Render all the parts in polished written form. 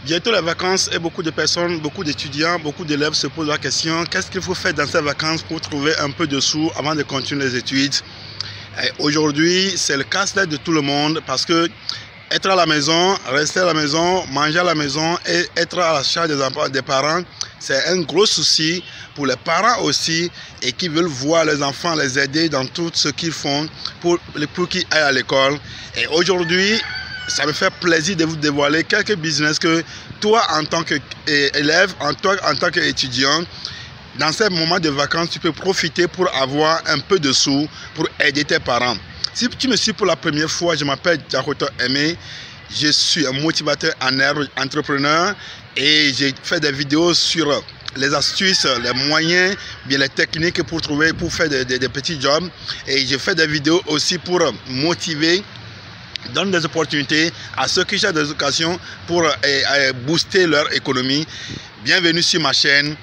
Bientôt les vacances et beaucoup de personnes, beaucoup d'étudiants, beaucoup d'élèves se posent la question, qu'est-ce qu'il faut faire dans ces vacances pour trouver un peu de sous avant de continuer les études? Aujourd'hui, c'est le casse-tête de tout le monde parce que être à la maison, rester à la maison, manger à la maison et être à la charge des parents, c'est un gros souci pour les parents aussi et qui veulent voir les enfants les aider dans tout ce qu'ils font pour qu'ils aillent à l'école. Et aujourd'hui, ça me fait plaisir de vous dévoiler quelques business que toi, en tant qu'élève, toi, en tant qu'étudiant, dans ces moments de vacances, tu peux profiter pour avoir un peu de sous pour aider tes parents. Si tu me suis pour la première fois, je m'appelle Diakoto Aimé. Je suis un motivateur en herbe, entrepreneur et j'ai fait des vidéos sur les astuces, les moyens, bien les techniques pour faire des petits jobs. Et j'ai fait des vidéos aussi pour motiver, donne des opportunités à ceux qui cherchent des occasions pour booster leur économie. Bienvenue sur ma chaîne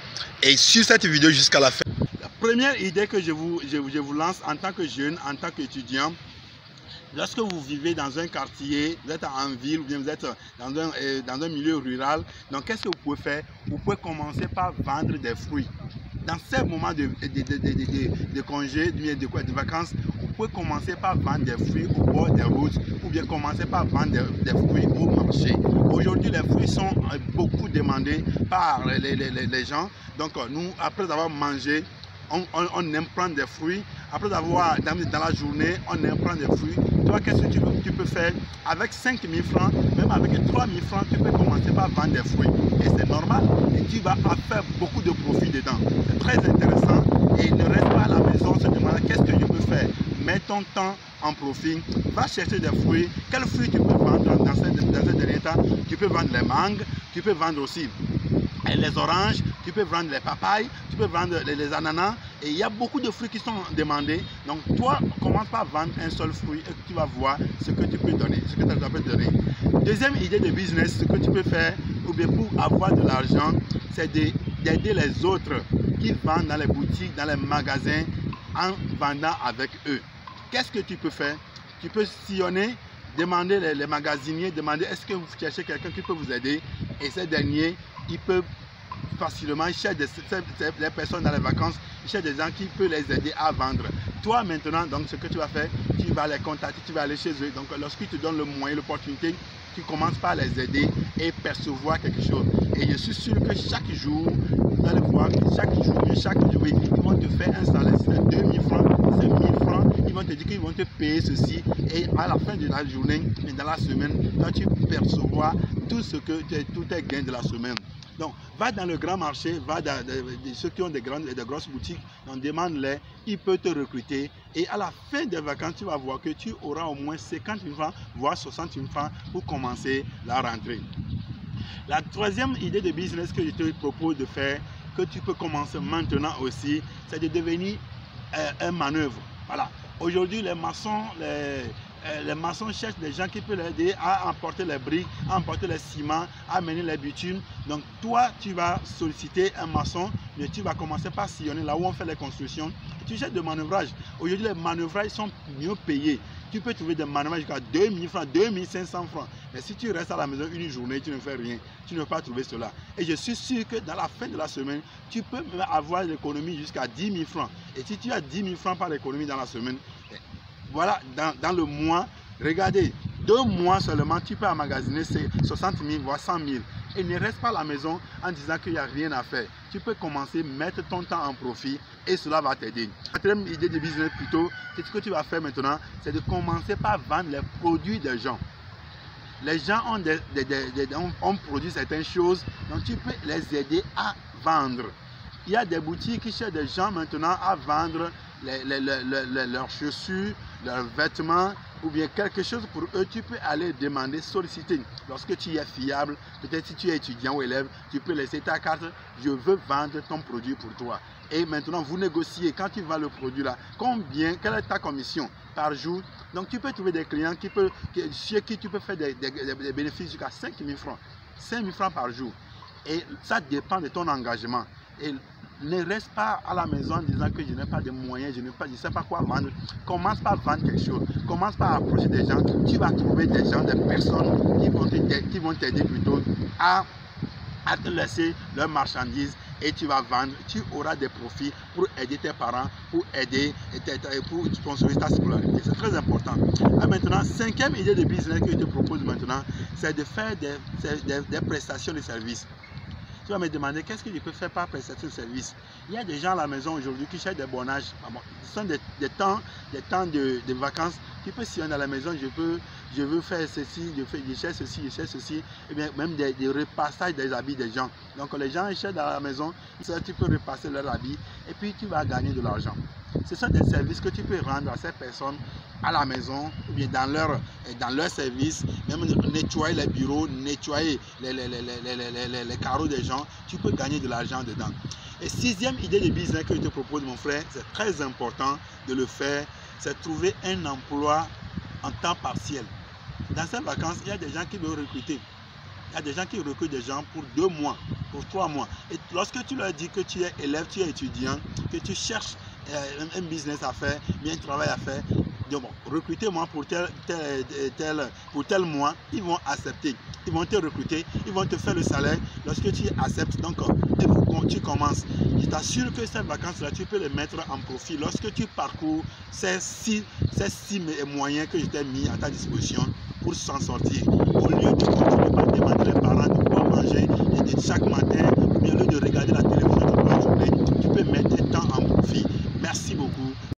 et sur cette vidéo jusqu'à la fin. La première idée que je vous lance en tant que jeune, en tant qu'étudiant, lorsque vous vivez dans un quartier, vous êtes en ville ou bien vous êtes dans un milieu rural, donc qu'est-ce que vous pouvez faire? Vous pouvez commencer par vendre des fruits. Dans ces moments de congés, de vacances, vous pouvez commencer par vendre des fruits au bord des routes ou bien commencer par vendre des fruits au marché. Aujourd'hui, les fruits sont beaucoup demandés par les gens. Donc, nous, après avoir mangé, on aime prendre des fruits. Après avoir dans la journée, on aime prendre des fruits. Toi, qu'est-ce que tu peux faire? Avec 5 000 francs, même avec 3 000 francs, tu peux commencer par vendre des fruits. Et c'est normal. Et tu vas faire beaucoup de profit dedans. C'est très intéressant. Et ne reste pas à la maison se demandant qu'est-ce que je peux faire. Mets ton temps en profit. Va chercher des fruits. Quels fruits tu peux vendre dans ce dernier temps? Tu peux vendre les mangues. Tu peux vendre aussi les oranges, tu peux vendre les papayes, tu peux vendre les ananas et il y a beaucoup de fruits qui sont demandés. Donc toi, commence par vendre un seul fruit et tu vas voir ce que tu peux donner, ce que tu peux donner. Deuxième idée de business, ce que tu peux faire ou bien pour avoir de l'argent, c'est d'aider les autres qui vendent dans les boutiques, dans les magasins en vendant avec eux. Qu'est-ce que tu peux faire? Tu peux sillonner, demander les magasiniers, demander est-ce que vous cherchez quelqu'un qui peut vous aider et ces derniers, ils peuvent facilement chercher les personnes dans les vacances, chercher des gens qui peuvent les aider à vendre. Toi maintenant, donc ce que tu vas faire, tu vas les contacter, tu vas aller chez eux. Donc lorsqu'ils te donnent le moyen, l'opportunité, tu commences par les aider et percevoir quelque chose. Et je suis sûr que chaque jour, vous allez voir, chaque jour, ils vont te faire un salaire. Si c'est 2 000 francs, c'est 1 000 francs, ils vont te dire qu'ils vont te payer ceci. Et à la fin de la journée, et dans la semaine, toi tu percevoir tout tes gains de la semaine. Donc, va dans le grand marché, va dans ceux qui ont des grosses boutiques, on demande-les, ils peuvent te recruter. Et à la fin des vacances, tu vas voir que tu auras au moins 50 000 francs, voire 60 000 francs pour commencer la rentrée. La troisième idée de business que je te propose de faire, que tu peux commencer maintenant aussi, c'est de devenir un manœuvre. Voilà. Aujourd'hui, les maçons cherchent des gens qui peuvent les aider à emporter les briques, à emporter les ciments, à mener les bitumes. Donc toi, tu vas solliciter un maçon, mais tu vas commencer par sillonner là où on fait les constructions. Et tu cherches de manœuvrage. Aujourd'hui, les manœuvrages sont mieux payés. Tu peux trouver des manœuvrages jusqu'à 2 000 francs, 2 500 francs. Mais si tu restes à la maison une journée, tu ne fais rien, tu ne vas pas trouver cela. Et je suis sûr que dans la fin de la semaine, tu peux avoir l'économie jusqu'à 10 000 francs. Et si tu as 10 000 francs par l'économie dans la semaine, voilà, dans le mois, regardez, 2 mois seulement, tu peux emmagasiner 60 000, voire 100 000. Et ne reste pas à la maison en disant qu'il n'y a rien à faire. Tu peux commencer, mettre ton temps en profit et cela va t'aider. La troisième idée de business plutôt, c'est ce que tu vas faire maintenant, c'est de commencer par vendre les produits des gens. Les gens ont produit certaines choses, donc tu peux les aider à vendre. Il y a des boutiques qui cherchent des gens maintenant à vendre leurs chaussures, leurs vêtements ou bien quelque chose pour eux. Tu peux aller demander, solliciter. Lorsque tu es fiable, peut-être si tu es étudiant ou élève, tu peux laisser ta carte. Je veux vendre ton produit pour toi. Et maintenant, vous négociez quand tu vends le produit là. Combien, quelle est ta commission par jour? Donc tu peux trouver des clients chez qui tu peux faire des bénéfices jusqu'à 5 000 francs. 5 000 francs par jour. Et ça dépend de ton engagement. Et Ne reste pas à la maison en disant que je n'ai pas de moyens, je ne sais pas quoi vendre. Commence par vendre quelque chose. Commence par approcher des gens. Tu vas trouver des gens, des personnes qui vont t'aider plutôt à te laisser leurs marchandises et tu vas vendre. Tu auras des profits pour aider tes parents, pour aider, pour sponsoriser ta scolarité. C'est très important. Et maintenant, cinquième idée de business que je te propose maintenant, c'est de faire des prestations de services. Tu vas me demander qu'est-ce que je peux faire par prestation de service. Il y a des gens à la maison aujourd'hui qui cherchent des bonnages. Ce sont des temps de vacances. Tu peux sillonner à la maison, je veux faire ceci, je cherche ceci, et bien même des repassages des habits des gens. Donc les gens cherchent dans la maison, tu peux repasser leurs habits et puis tu vas gagner de l'argent. Ce sont des services que tu peux rendre à ces personnes à la maison ou bien dans leur service, même nettoyer les bureaux, nettoyer les carreaux des gens, tu peux gagner de l'argent dedans. Et sixième idée de business que je te propose, mon frère, c'est très important de le faire, c'est trouver un emploi en temps partiel. Dans ces vacances, il y a des gens qui veulent recruter. Il y a des gens qui recrutent des gens pour 2 mois, pour 3 mois. Et lorsque tu leur dis que tu es élève, tu es étudiant, que tu cherches un business à faire, bien un travail à faire, donc recrutez-moi pour tel mois, ils vont accepter. Ils vont te recruter, ils vont te faire le salaire lorsque tu acceptes. Donc, tu commences. Je t'assure que ces vacances-là, tu peux les mettre en profit lorsque tu parcours ces six moyens que je t'ai mis à ta disposition pour s'en sortir. Au lieu de continuer par demander les parents de quoi manger et de chaque matin